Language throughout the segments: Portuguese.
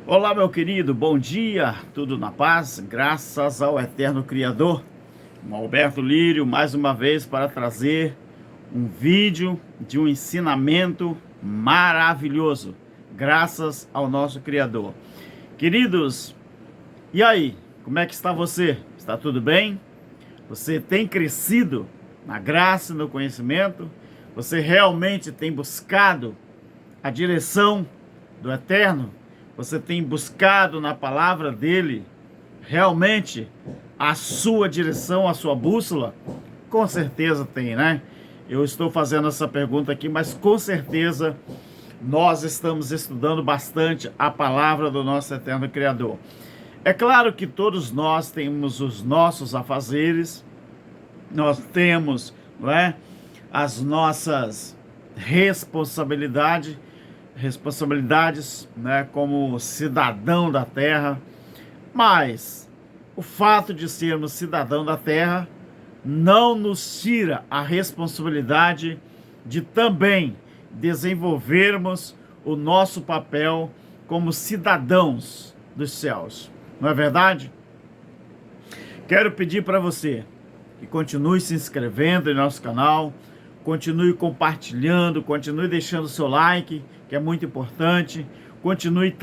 Olá, meu querido, bom dia, tudo na paz, graças ao eterno Criador. Alberto Lírio, mais uma vez para trazer um vídeo de um ensinamento maravilhoso, graças ao nosso Criador. Queridos, e aí, como é que está você? Está tudo bem? Você tem crescido na graça e no conhecimento? Você realmente tem buscado a direção do Eterno? Você tem buscado na palavra dele realmente a sua direção, a sua bússola? Com certeza tem, né? Eu estou fazendo essa pergunta aqui, mas com certeza nós estamos estudando bastante a palavra do nosso eterno Criador. É claro que todos nós temos os nossos afazeres, nós temos, não é, as nossas responsabilidades, né, como cidadão da terra, mas o fato de sermos cidadão da terra não nos tira a responsabilidade de também desenvolvermos o nosso papel como cidadãos dos céus. Não é verdade? Quero pedir para você que continue se inscrevendo em nosso canal, continue compartilhando, continue deixando seu like, que é muito importante, continue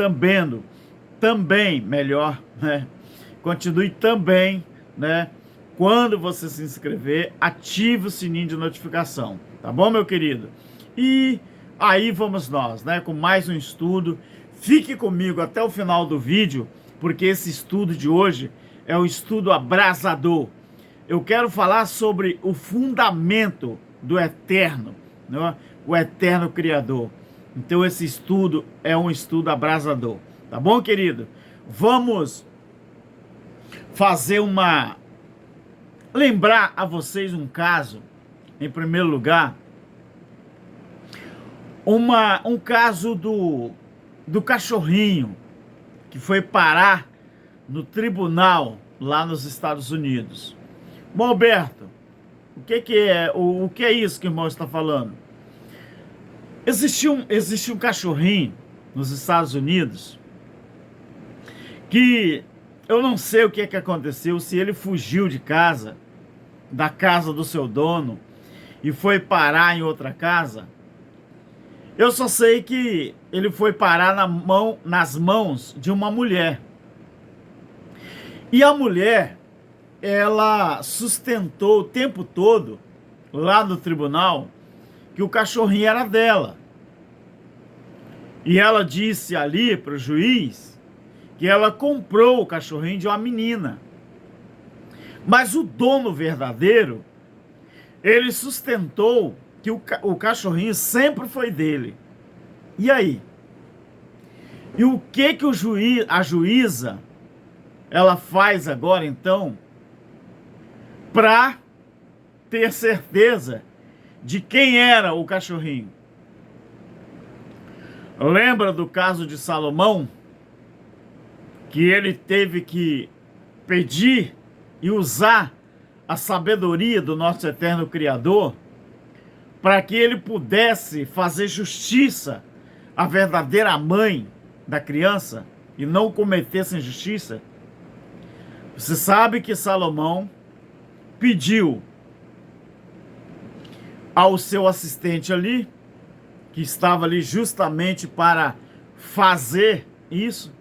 continue também, né, quando você se inscrever, ative o sininho de notificação, tá bom, meu querido? E aí vamos nós, né, com mais um estudo. Fique comigo até o final do vídeo, porque esse estudo de hoje é um estudo abrasador. Eu quero falar sobre o fundamento do eterno, né? O eterno Criador. Então esse estudo é um estudo abrasador, tá bom, querido? Vamos lembrar a vocês um caso, em primeiro lugar, um caso do cachorrinho que foi parar no tribunal lá nos Estados Unidos. Bom, Alberto, o que é isso que o irmão está falando? Existe um cachorrinho nos Estados Unidos que eu não sei o que aconteceu, se ele fugiu da casa do seu dono e foi parar em outra casa. Eu só sei que ele foi parar nas mãos de uma mulher. E a mulher, ela sustentou o tempo todo, lá no tribunal, que o cachorrinho era dela. E ela disse ali para o juiz que ela comprou o cachorrinho de uma menina. Mas o dono verdadeiro, ele sustentou que o cachorrinho sempre foi dele. E aí? E o que a juíza, ela faz agora, então, para ter certeza de quem era o cachorrinho? Lembra do caso de Salomão? Que ele teve que pedir e usar a sabedoria do nosso eterno Criador para que ele pudesse fazer justiça à verdadeira mãe da criança e não cometesse injustiça? Você sabe que Salomão pediu ao seu assistente ali, que estava ali justamente para fazer isso,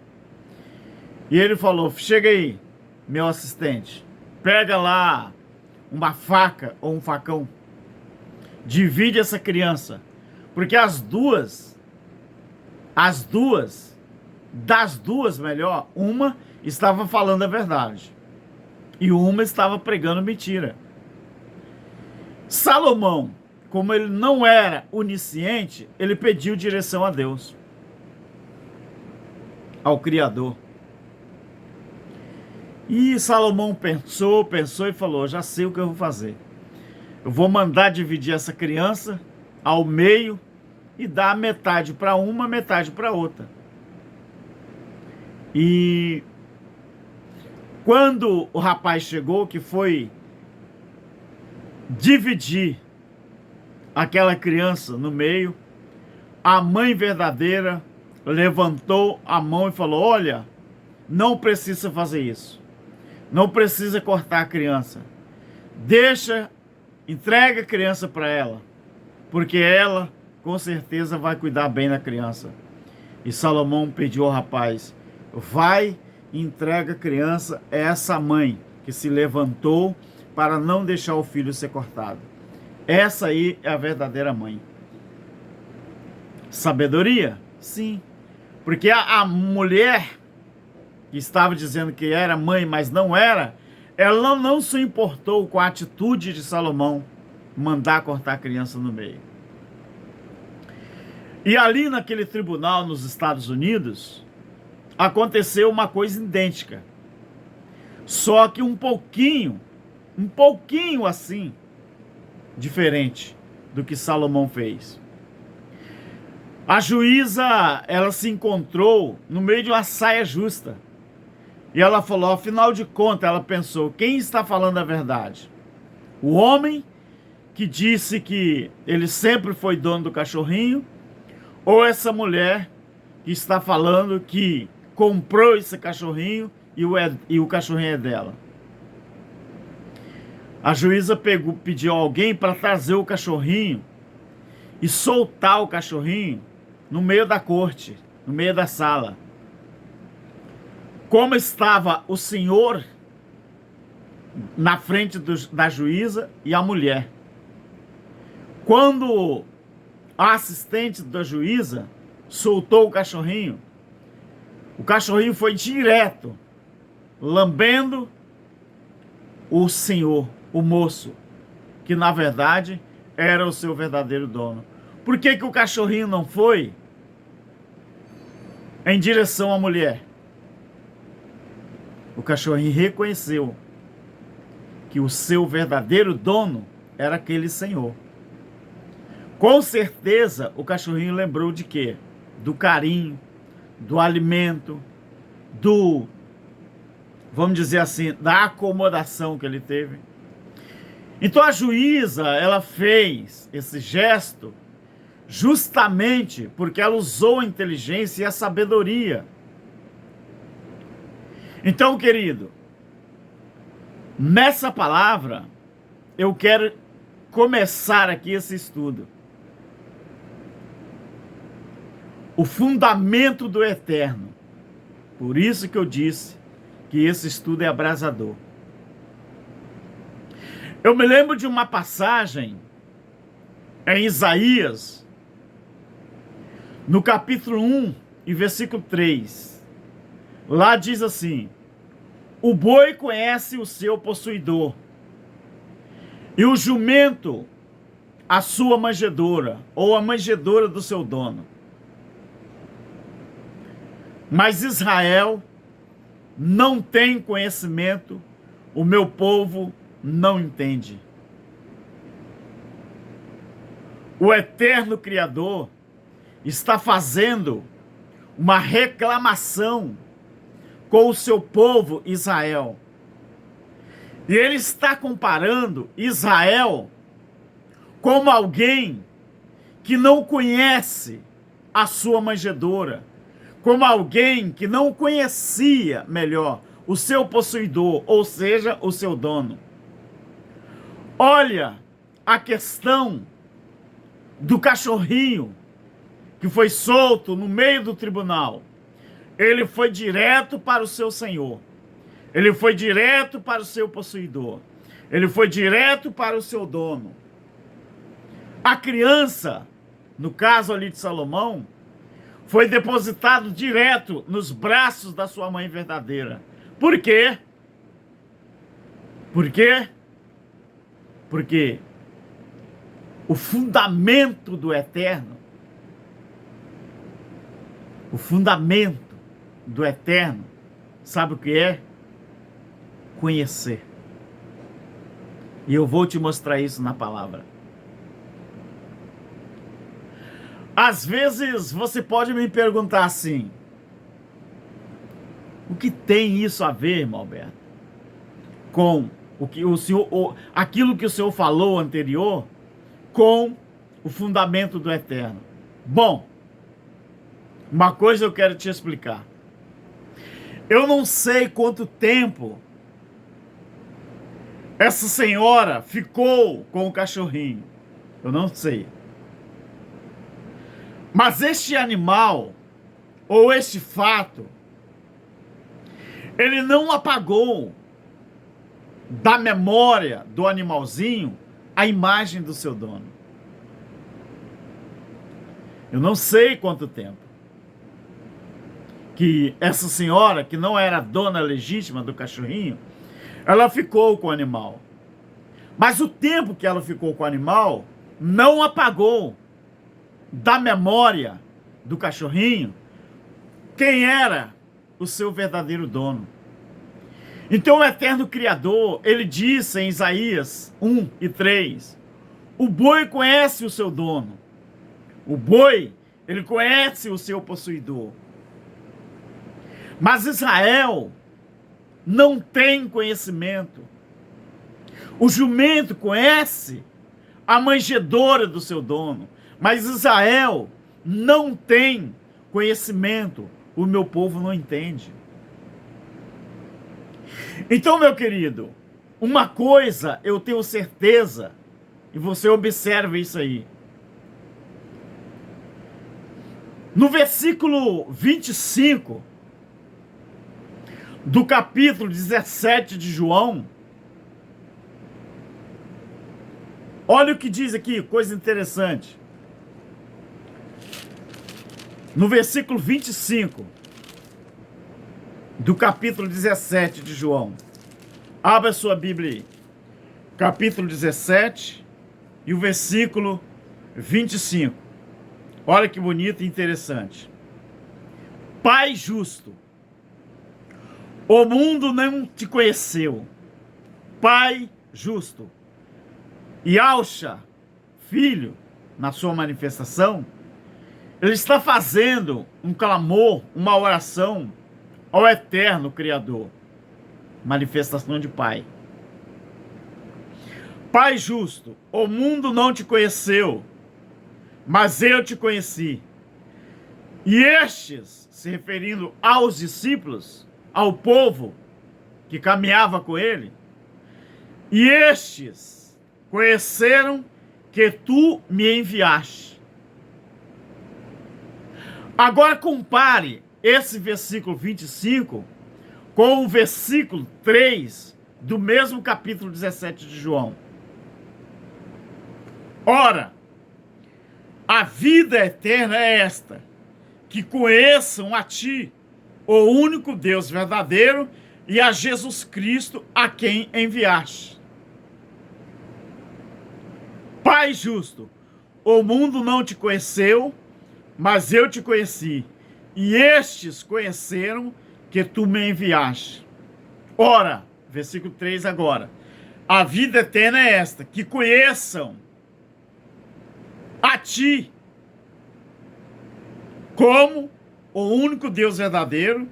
e ele falou: chega aí, meu assistente, pega lá uma faca ou um facão, divide essa criança, porque das duas, melhor, uma estava falando a verdade e uma estava pregando mentira. Salomão, como ele não era onisciente, ele pediu direção a Deus, ao Criador. E Salomão pensou e falou: já sei o que eu vou fazer. Eu vou mandar dividir essa criança ao meio e dar metade para uma, metade para outra. E quando o rapaz chegou, que foi dividir aquela criança no meio, a mãe verdadeira levantou a mão e falou: olha, não precisa fazer isso. Não precisa cortar a criança. Entrega a criança para ela, porque ela com certeza vai cuidar bem da criança. E Salomão pediu ao rapaz: vai e entrega a criança a essa mãe que se levantou para não deixar o filho ser cortado. Essa aí é a verdadeira mãe. Sabedoria? Sim. Porque a mulher que estava dizendo que era mãe, mas não era, ela não se importou com a atitude de Salomão mandar cortar a criança no meio. E ali naquele tribunal nos Estados Unidos, aconteceu uma coisa idêntica. Só que um pouquinho assim, diferente do que Salomão fez. A juíza, ela se encontrou no meio de uma saia justa. E ela falou, afinal de contas, ela pensou, quem está falando a verdade? O homem que disse que ele sempre foi dono do cachorrinho, ou essa mulher que está falando que comprou esse cachorrinho e o cachorrinho é dela? A juíza pediu alguém para trazer o cachorrinho e soltar o cachorrinho no meio da corte, no meio da sala. Como estava o senhor na frente da juíza e a mulher. Quando a assistente da juíza soltou o cachorrinho foi direto, lambendo o senhor, o moço, que na verdade era o seu verdadeiro dono. Por que que o cachorrinho não foi em direção à mulher? O cachorrinho reconheceu que o seu verdadeiro dono era aquele senhor. Com certeza, o cachorrinho lembrou de quê? Do carinho, do alimento, vamos dizer assim, da acomodação que ele teve. Então a juíza, ela fez esse gesto justamente porque ela usou a inteligência e a sabedoria. Então, querido, nessa palavra, eu quero começar aqui esse estudo. O fundamento do eterno. Por isso que eu disse que esse estudo é abrasador. Eu me lembro de uma passagem em Isaías, no capítulo 1 e versículo 3. Lá diz assim: o boi conhece o seu possuidor, e o jumento a sua manjedoura, ou a manjedoura do seu dono. Mas Israel não tem conhecimento, o meu povo não entende. O eterno Criador está fazendo uma reclamação com o seu povo Israel. E ele está comparando Israel como alguém que não conhece a sua manjedoura, como alguém que não conhecia melhor o seu possuidor, ou seja, o seu dono. Olha a questão do cachorrinho que foi solto no meio do tribunal. Ele foi direto para o seu senhor. Ele foi direto para o seu possuidor. Ele foi direto para o seu dono. A criança, no caso ali de Salomão, foi depositado direto nos braços da sua mãe verdadeira. Por quê? Por quê? Porque o fundamento do eterno, sabe o que é? Conhecer. E eu vou te mostrar isso na palavra. Às vezes você pode me perguntar assim: o que tem isso a ver, irmão Alberto, com o que o senhor, aquilo que o senhor falou anterior, com o fundamento do eterno? Bom, Uma coisa eu quero te explicar. Eu não sei quanto tempo essa senhora ficou com o cachorrinho. Eu não sei. Mas este animal, ou este fato, ele não apagou da memória do animalzinho a imagem do seu dono. Eu não sei quanto tempo que essa senhora, que não era a dona legítima do cachorrinho, ela ficou com o animal. Mas o tempo que ela ficou com o animal não apagou da memória do cachorrinho quem era o seu verdadeiro dono. Então o eterno Criador, ele disse em Isaías 1:3, o boi conhece o seu dono. O boi, ele conhece o seu possuidor. Mas Israel não tem conhecimento. O jumento conhece a manjedoura do seu dono, mas Israel não tem conhecimento. O meu povo não entende. Então, meu querido, uma coisa eu tenho certeza, e você observa isso aí. No versículo 25 do capítulo 17 de João, olha o que diz aqui, coisa interessante. No versículo 25 do capítulo 17 de João. Abra sua Bíblia aí. Capítulo 17 e o versículo 25. Olha que bonito e interessante. Pai justo, o mundo não te conheceu. Pai justo. E Yahshua, filho, na sua manifestação, ele está fazendo um clamor, uma oração ao eterno Criador. Manifestação de Pai. Pai justo, o mundo não te conheceu, mas eu te conheci. E estes, se referindo aos discípulos, ao povo que caminhava com ele, e estes conheceram que tu me enviaste. Agora compare esse versículo 25 com o versículo 3 do mesmo capítulo 17 de João. Ora, a vida eterna é esta, que conheçam a ti, o único Deus verdadeiro, e a Jesus Cristo, a quem enviaste. Pai justo, o mundo não te conheceu, mas eu te conheci, e estes conheceram que tu me enviaste. Ora, versículo 3 agora, a vida eterna é esta, que conheçam a ti, como o único Deus verdadeiro,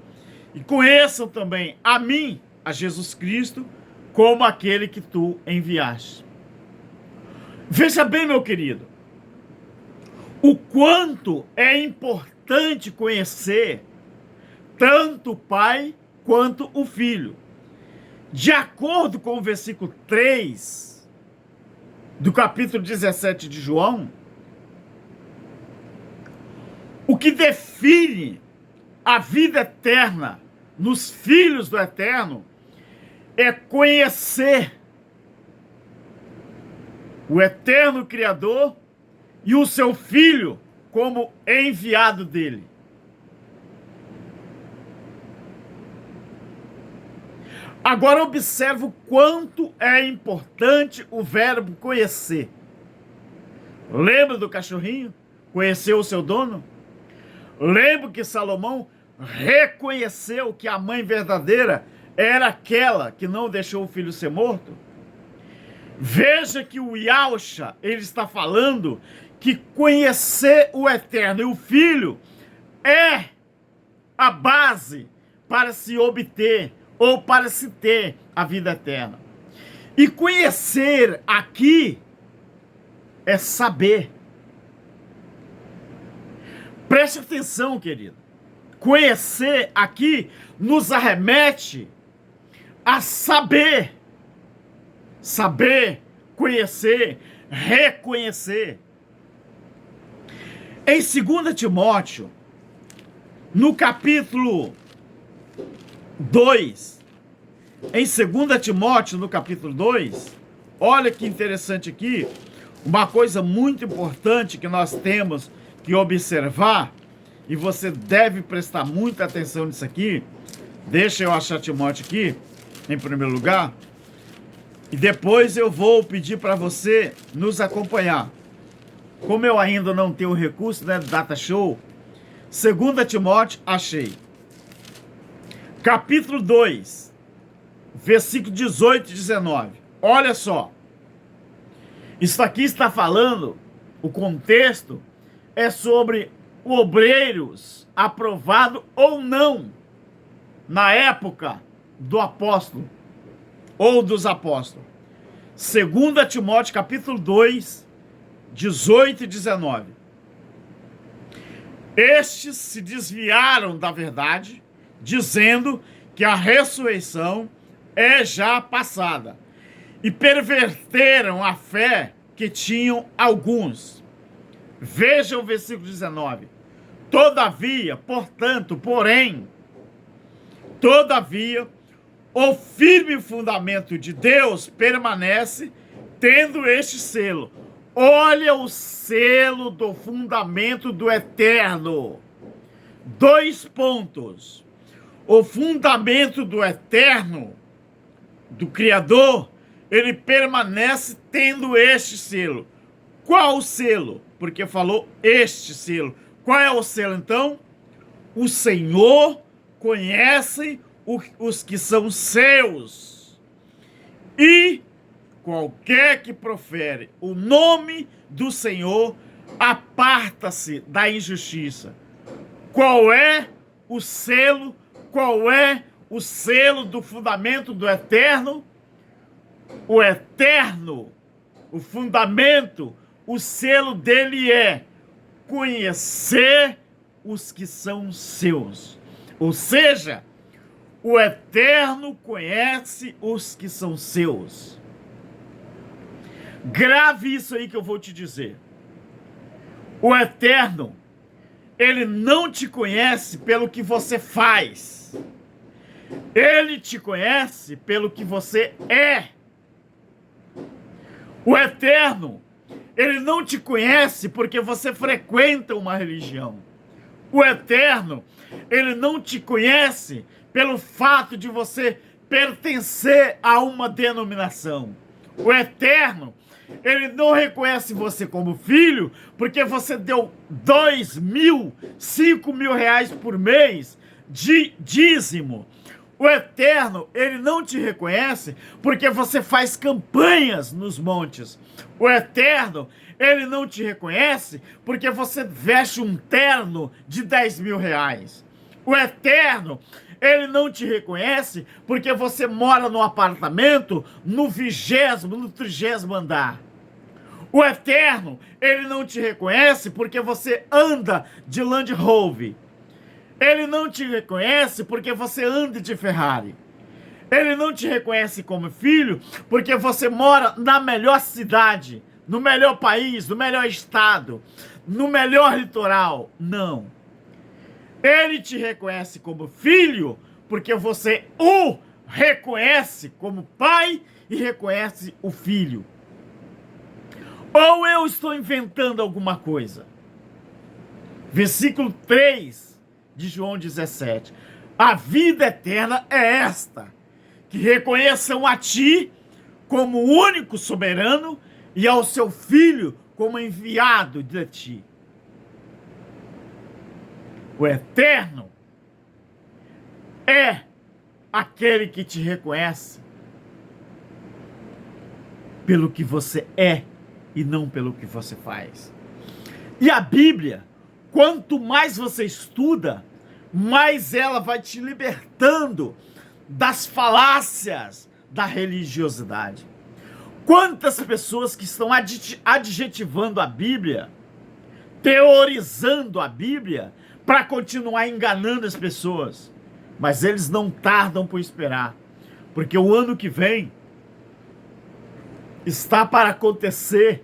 e conheçam também a mim, a Jesus Cristo, como aquele que tu enviaste. Veja bem, meu querido, o quanto é importante conhecer tanto o Pai quanto o Filho. De acordo com o versículo 3 do capítulo 17 de João, o que define a vida eterna nos filhos do Eterno é conhecer o eterno Criador e o seu Filho como enviado dele. Agora observe o quanto é importante o verbo conhecer. Lembra do cachorrinho? Conheceu o seu dono? Lembra que Salomão reconheceu que a mãe verdadeira era aquela que não deixou o filho ser morto? Veja que o Yahshua, ele está falando que conhecer o Eterno e o Filho é a base para se obter ou para se ter a vida eterna. E conhecer aqui é saber. Preste atenção, querido. Conhecer aqui nos arremete a saber. Saber, conhecer, reconhecer. Em 2 Timóteo, no capítulo 2, em 2 Timóteo, no capítulo 2, olha que interessante aqui, uma coisa muito importante que nós temos que observar, e você deve prestar muita atenção nisso aqui. Deixa eu achar Timóteo aqui, em primeiro lugar, e depois eu vou pedir para você nos acompanhar. Como eu ainda não tenho o recurso, né, do Data Show, 2 Timóteo, achei. Capítulo 2, versículo 18 e 19. Olha só. Isso aqui está falando, o contexto é sobre obreiros aprovado ou não na época do apóstolo ou dos apóstolos. 2 Timóteo, capítulo 2, 18 e 19. Estes se desviaram da verdade, dizendo que a ressurreição é já passada, e perverteram a fé que tinham alguns. Veja o versículo 19. Todavia, portanto, porém, todavia, o firme fundamento de Deus permanece, tendo este selo. Olha o selo do fundamento do eterno. 2 pontos. O fundamento do eterno, do Criador, ele permanece tendo este selo. Qual o selo? Porque falou este selo. Qual é o selo, então? O Senhor conhece os que são seus. E qualquer que profere o nome do Senhor, aparta-se da injustiça. Qual é o selo? Qual é o selo do fundamento do eterno? O eterno, o fundamento, o selo dele é conhecer os que são seus. Ou seja, o eterno conhece os que são seus. Grave isso aí que eu vou te dizer. O eterno, ele não te conhece pelo que você faz. Ele te conhece pelo que você é. O eterno, ele não te conhece porque você frequenta uma religião. O eterno, ele não te conhece pelo fato de você pertencer a uma denominação. O eterno, ele não reconhece você como filho porque você deu 2.000, 5.000 reais por mês de dízimo. O eterno, ele não te reconhece porque você faz campanhas nos montes. O eterno, ele não te reconhece porque você veste um terno de 10.000 reais. O eterno, ele não te reconhece porque você mora no apartamento no 20º, no 30º andar. O eterno, ele não te reconhece porque você anda de Land Rover. Ele não te reconhece porque você anda de Ferrari. Ele não te reconhece como filho porque você mora na melhor cidade, no melhor país, no melhor estado, no melhor litoral. Não. Ele te reconhece como filho porque você o reconhece como pai e reconhece o filho. Ou eu estou inventando alguma coisa? Versículo 3 de João 17. A vida eterna é esta, que reconheçam a ti como o único soberano e ao seu filho como enviado de ti. O eterno é aquele que te reconhece pelo que você é e não pelo que você faz. E a Bíblia, quanto mais você estuda, mais ela vai te libertando das falácias da religiosidade. Quantas pessoas que estão adjetivando a Bíblia teorizando a Bíblia para continuar enganando as pessoas. Mas eles não tardam por esperar, porque o ano que vem está para acontecer.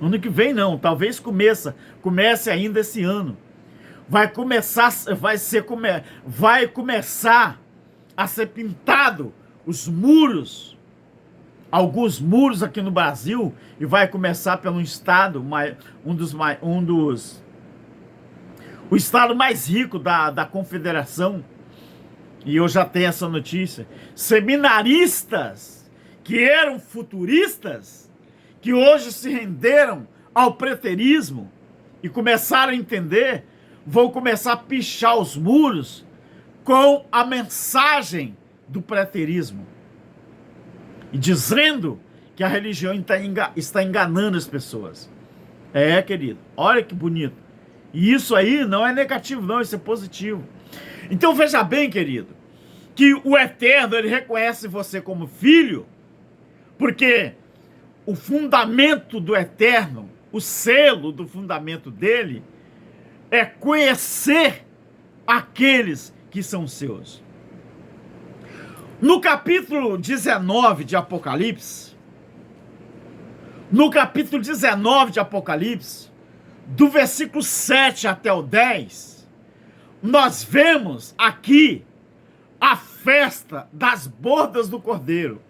Ano que vem não, talvez comece ainda esse ano. Vai começar a ser pintado os muros, alguns muros aqui no Brasil, e vai começar pelo estado, o estado mais rico da Confederação. E eu já tenho essa notícia. Seminaristas que eram futuristas, que hoje se renderam ao preterismo e começaram a entender, vão começar a pichar os muros com a mensagem do preterismo e dizendo que a religião está enganando as pessoas. Querido, olha que bonito. E isso aí não é negativo, não, isso é positivo. Então veja bem, querido, que o Eterno, ele reconhece você como filho, porque o fundamento do Eterno, o selo do fundamento dele, é conhecer aqueles que são seus. No capítulo 19 de Apocalipse, do versículo 7 até o 10, nós vemos aqui a festa das bodas do Cordeiro,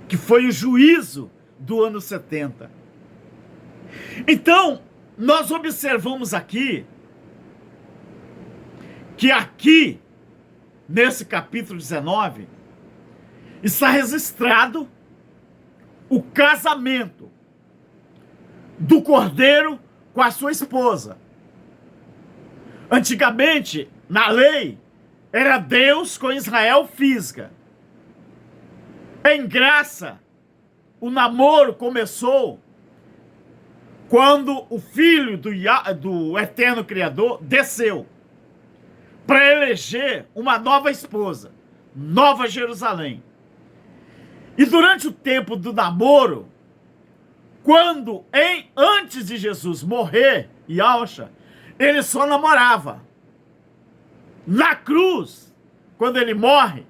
que foi o juízo do ano 70. Então, nós observamos aqui, que aqui, nesse capítulo 19, está registrado o casamento do Cordeiro com a sua esposa. Antigamente, na lei, era Deus com Israel física. Em graça, o namoro começou quando o filho do Eterno Criador desceu para eleger uma nova esposa, Nova Jerusalém. E durante o tempo do namoro, antes de Jesus morrer, Yahshua, ele só namorava. Na cruz, quando ele morre,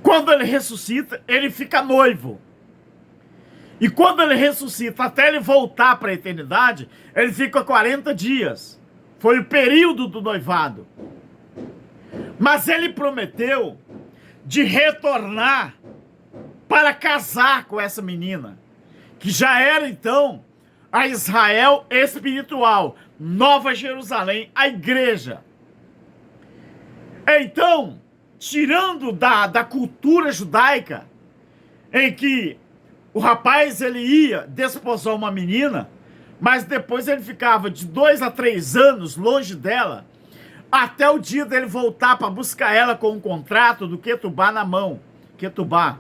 quando ele ressuscita, ele fica noivo. E quando ele ressuscita, até ele voltar para a eternidade, ele fica 40 dias. Foi o período do noivado. Mas ele prometeu de retornar para casar com essa menina, que já era então a Israel espiritual, Nova Jerusalém, a igreja. Então, tirando da cultura judaica, em que o rapaz ele ia desposar uma menina, mas depois ele ficava de 2 a 3 anos longe dela, até o dia dele voltar para buscar ela com um contrato do Ketubá na mão. Ketubá.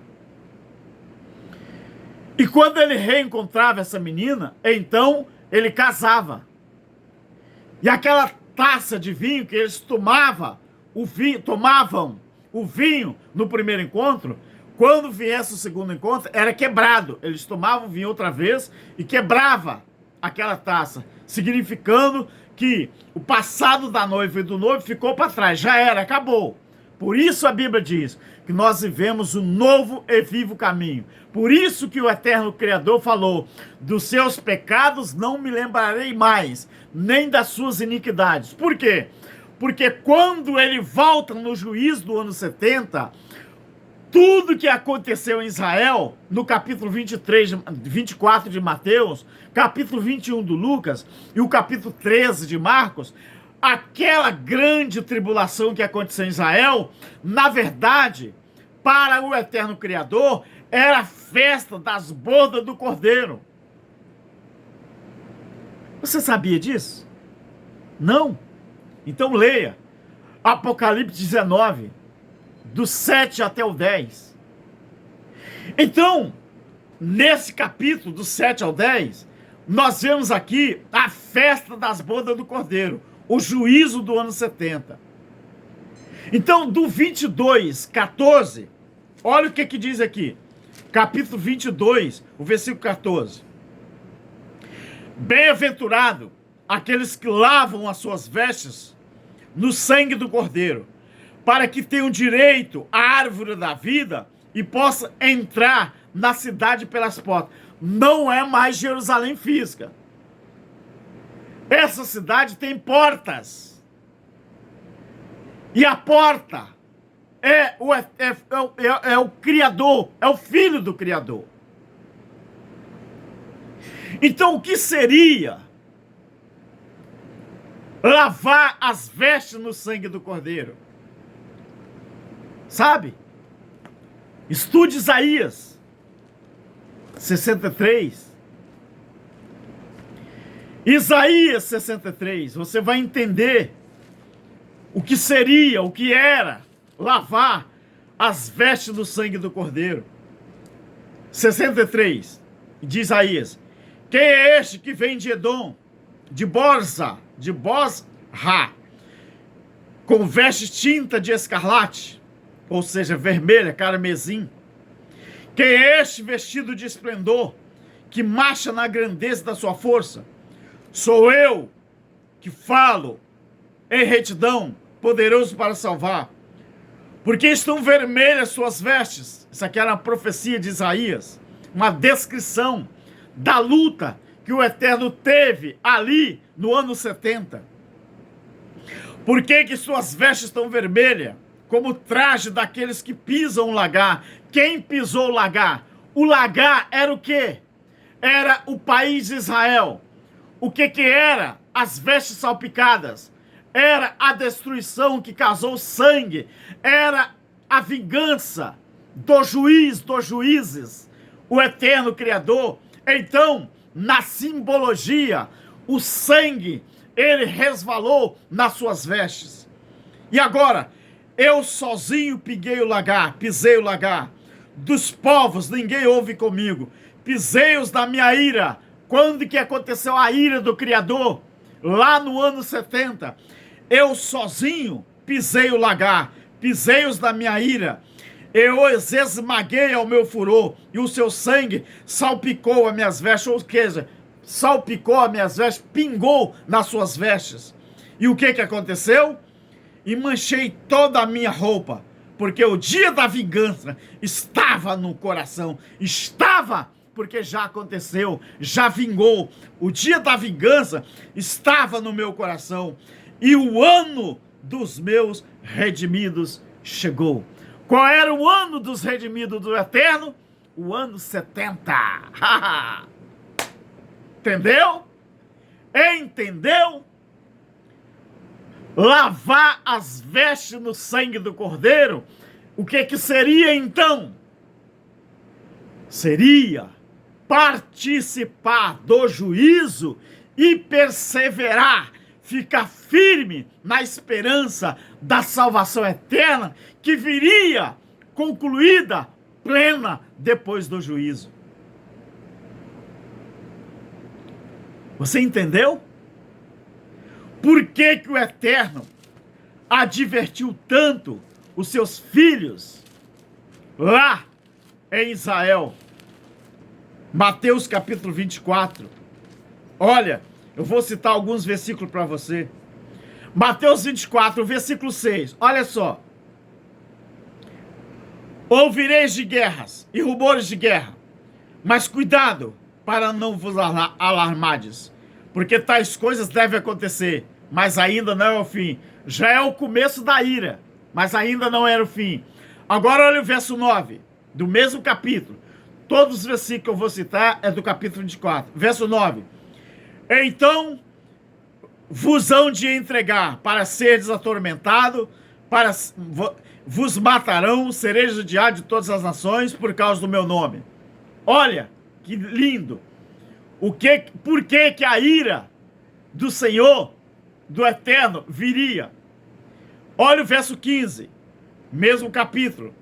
E quando ele reencontrava essa menina, então ele casava. E aquela taça de vinho que eles tomavam o vinho no primeiro encontro, quando viesse o segundo encontro, era quebrado. Eles tomavam o vinho outra vez e quebrava aquela taça, significando que o passado da noiva e do noivo ficou para trás, já era, acabou. Por isso a Bíblia diz que nós vivemos um novo e vivo caminho. Por isso que o Eterno Criador falou: dos seus pecados não me lembrarei mais, nem das suas iniquidades. Por quê? Porque quando ele volta no juízo do ano 70, tudo que aconteceu em Israel, no capítulo 24 de Mateus, capítulo 21 do Lucas e o capítulo 13 de Marcos, aquela grande tribulação que aconteceu em Israel, na verdade, para o Eterno Criador, era a festa das bodas do Cordeiro. Você sabia disso? Não? Então leia Apocalipse 19, do 7 até o 10. Então, nesse capítulo, do 7 ao 10, nós vemos aqui a festa das bodas do Cordeiro, o juízo do ano 70. Então, do 22, 14, olha o que diz aqui. Capítulo 22, o versículo 14. Bem-aventurado aqueles que lavam as suas vestes no sangue do Cordeiro, para que tenham direito à árvore da vida e possam entrar na cidade pelas portas. Não é mais Jerusalém física. Essa cidade tem portas. E a porta é o Criador, é o Filho do Criador. Então, o que seria lavar as vestes no sangue do Cordeiro? Sabe? Estude Isaías 63. Isaías 63, você vai entender o que seria, o que era lavar as vestes no sangue do Cordeiro. 63, de Isaías. Quem é este que vem de Edom, de Bosra, com veste tinta de escarlate, ou seja, vermelha, carmesim? Quem é este vestido de esplendor, que marcha na grandeza da sua força? Sou eu que falo em retidão, poderoso para salvar. Porque estão vermelhas suas vestes. Isso aqui era uma profecia de Isaías, uma descrição da luta que o Eterno teve ali no ano 70. Por que suas vestes estão vermelhas? Como o traje daqueles que pisam o lagar. Quem pisou o lagar? O lagar era o quê? Era o país de Israel. O que era? As vestes salpicadas. Era a destruição que causou sangue. Era a vingança do juiz, dos juízes, o Eterno Criador. Então, na simbologia, o sangue, ele resvalou nas suas vestes. E agora, eu sozinho pisei o lagar. Dos povos, ninguém ouve comigo. Pisei-os da minha ira. Quando que aconteceu a ira do Criador? Lá no ano 70. Eu sozinho pisei o lagar. Pisei-os da minha ira. Eu os esmaguei ao meu furor, e o seu sangue salpicou as minhas vestes, ou seja, salpicou as minhas vestes, pingou nas suas vestes. E o que aconteceu? E manchei toda a minha roupa, porque o dia da vingança estava no coração, porque já aconteceu, já vingou. O dia da vingança estava no meu coração, e o ano dos meus redimidos chegou. Qual era o ano dos redimidos do Eterno? O ano 70. Entendeu? Entendeu? Lavar as vestes no sangue do Cordeiro. O que seria então? Seria participar do juízo e perseverar, ficar firme na esperança da salvação eterna que viria concluída, plena, depois do juízo. Você entendeu? Por que o Eterno advertiu tanto os seus filhos lá em Israel? Mateus capítulo 24. Olha, eu vou citar alguns versículos para você. Mateus 24, versículo 6. Olha só. Ouvireis de guerras e rumores de guerra, mas cuidado para não vos alarmardes, porque tais coisas devem acontecer, mas ainda não é o fim. Já é o começo da ira, mas ainda não era o fim. Agora olha o verso 9, do mesmo capítulo. Todos os versículos que eu vou citar é do capítulo 24. Verso 9. Então vos hão de entregar para seres atormentado, vos matarão, sereis odiados de todas as nações por causa do meu nome. Olha, que lindo. Por que a ira do Senhor, do Eterno, viria? Olha o verso 15, mesmo capítulo.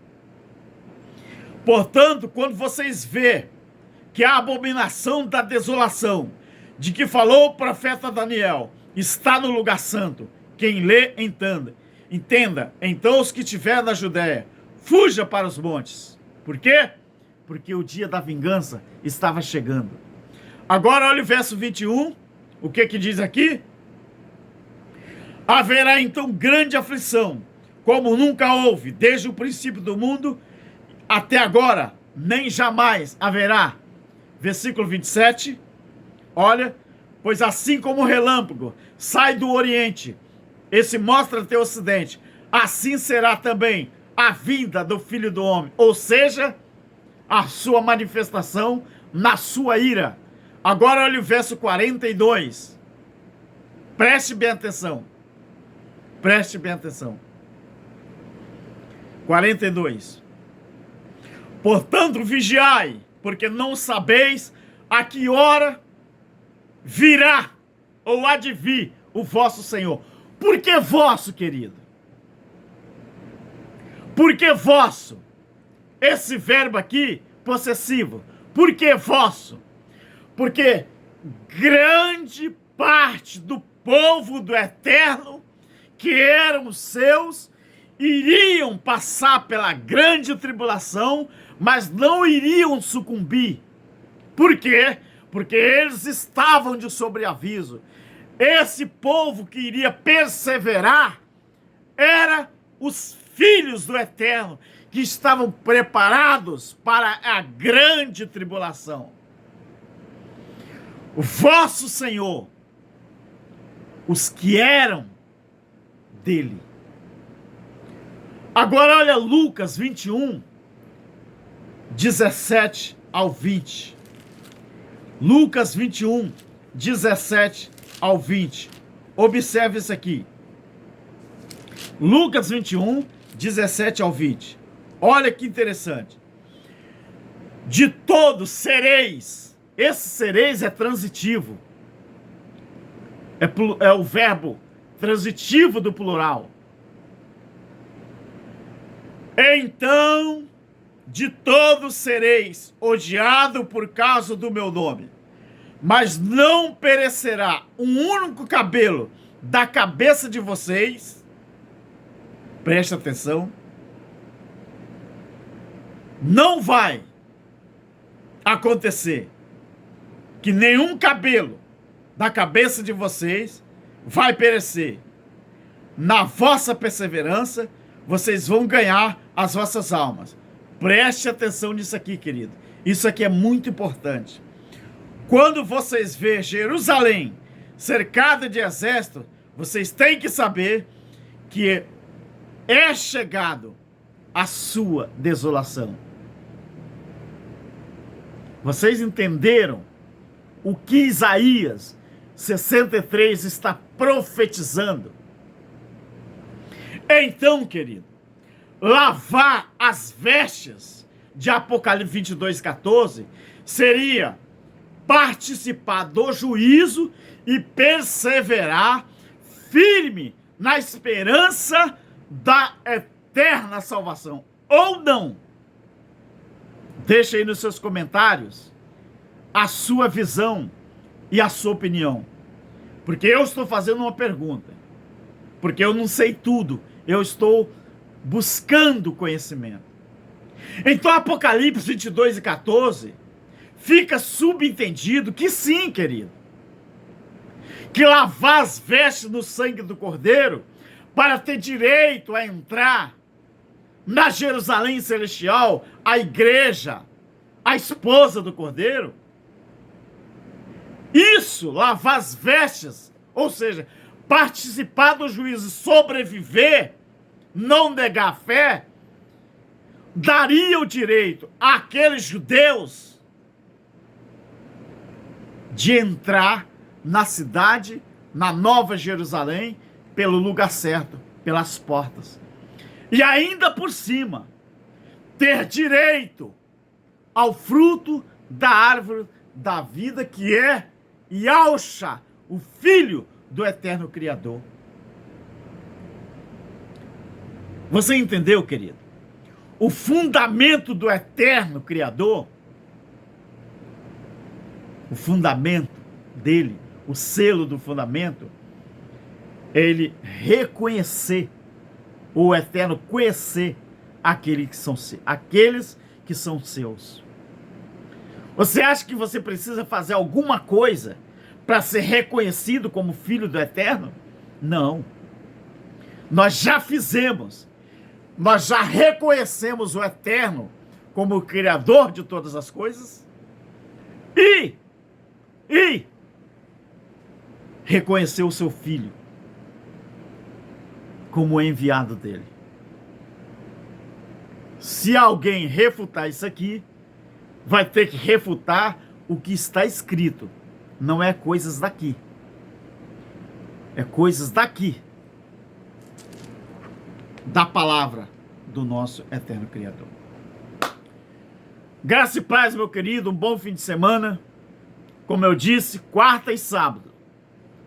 Portanto, quando vocês vê que a abominação da desolação, de que falou o profeta Daniel, está no lugar santo, quem lê, entenda. Então os que estiverem na Judéia, fuja para os montes. Por quê? Porque o dia da vingança estava chegando. Agora olha o verso 21, o que diz aqui? Haverá então grande aflição, como nunca houve, desde o princípio do mundo até agora, nem jamais haverá. Versículo 27, olha, pois assim como o relâmpago sai do oriente e se mostra até o ocidente, assim será também a vinda do Filho do Homem, ou seja, a sua manifestação na sua ira. Agora olha o verso 42, preste bem atenção, preste bem atenção. 42. Portanto, vigiai, porque não sabeis a que hora virá ou há de vir o vosso Senhor. Por que vosso, querido? Por que vosso? Esse verbo aqui, possessivo. Por que vosso? Porque grande parte do povo do Eterno, que eram os seus, iriam passar pela grande tribulação, mas não iriam sucumbir. Por quê? Porque eles estavam de sobreaviso. Esse povo que iria perseverar era os filhos do Eterno, que estavam preparados para a grande tribulação. O vosso Senhor, os que eram dele. Agora olha Lucas 21, 17 ao 20. Lucas 21, 17 ao 20. Observe isso aqui. Lucas 21, 17 ao 20. Olha que interessante. De todos sereis. Esse sereis é transitivo. É o verbo transitivo do plural. Então, de todos sereis odiado por causa do meu nome, mas não perecerá um único cabelo da cabeça de vocês. Preste atenção. Não vai acontecer que nenhum cabelo da cabeça de vocês vai perecer. Na vossa perseverança, vocês vão ganhar as vossas almas. Preste atenção nisso aqui, querido. Isso aqui é muito importante. Quando vocês verem Jerusalém cercada de exército, vocês têm que saber que é chegado a sua desolação. Vocês entenderam o que Isaías 63 está profetizando? Então, querido, lavar as vestes de Apocalipse 22, 14 seria participar do juízo e perseverar firme na esperança da eterna salvação. Ou não? Deixa aí nos seus comentários a sua visão e a sua opinião. Porque eu estou fazendo uma pergunta. Porque eu não sei tudo. Eu estou buscando conhecimento. Então, Apocalipse 22 e 14 fica subentendido que sim, querido, que lavar as vestes no sangue do Cordeiro para ter direito a entrar na Jerusalém celestial, a igreja, a esposa do Cordeiro, isso, lavar as vestes, ou seja, participar do juízo, sobreviver, não negar a fé, daria o direito àqueles judeus de entrar na cidade, na Nova Jerusalém, pelo lugar certo, pelas portas. E ainda por cima, ter direito ao fruto da árvore da vida, que é Yahshua, o Filho do Eterno Criador. Você entendeu, querido? O fundamento do Eterno Criador, o fundamento dele, o selo do fundamento, é ele reconhecer, o Eterno conhecer aqueles que são seus. Você acha que você precisa fazer alguma coisa para ser reconhecido como filho do Eterno? Não. Nós já fizemos. Nós já reconhecemos o Eterno como o Criador de todas as coisas. E reconheceu o seu Filho como o enviado dele. Se alguém refutar isso aqui, vai ter que refutar o que está escrito. Não é coisas daqui. É coisas daqui. Da palavra do nosso eterno Criador. Graça e paz, meu querido. Um bom fim de semana. Como eu disse, quarta e sábado.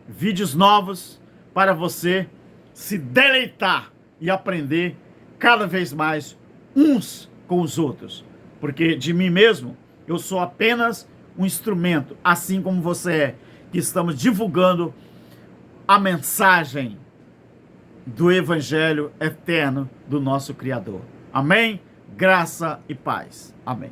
Vídeos novos para você se deleitar e aprender cada vez mais uns com os outros. Porque de mim mesmo, eu sou apenas um instrumento, assim como você é, que estamos divulgando a mensagem do Evangelho eterno do nosso Criador. Amém? Graça e paz. Amém.